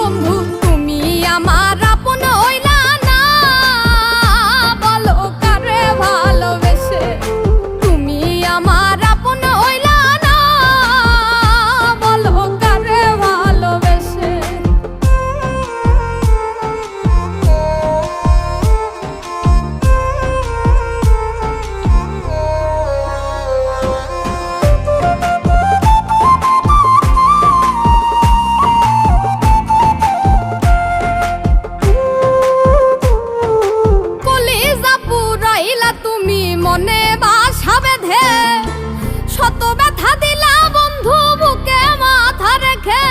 বন্ধু তুমি আমার আপন হইলা না, বলো কারে ভালোবেসে তুমি আমার আপন হইলা না, বলো কারে ভালোবেসে। তুমি মনে বাসা বেঁধে শত ব্যথা দিলা বন্ধু বুকে মাথা রেখে।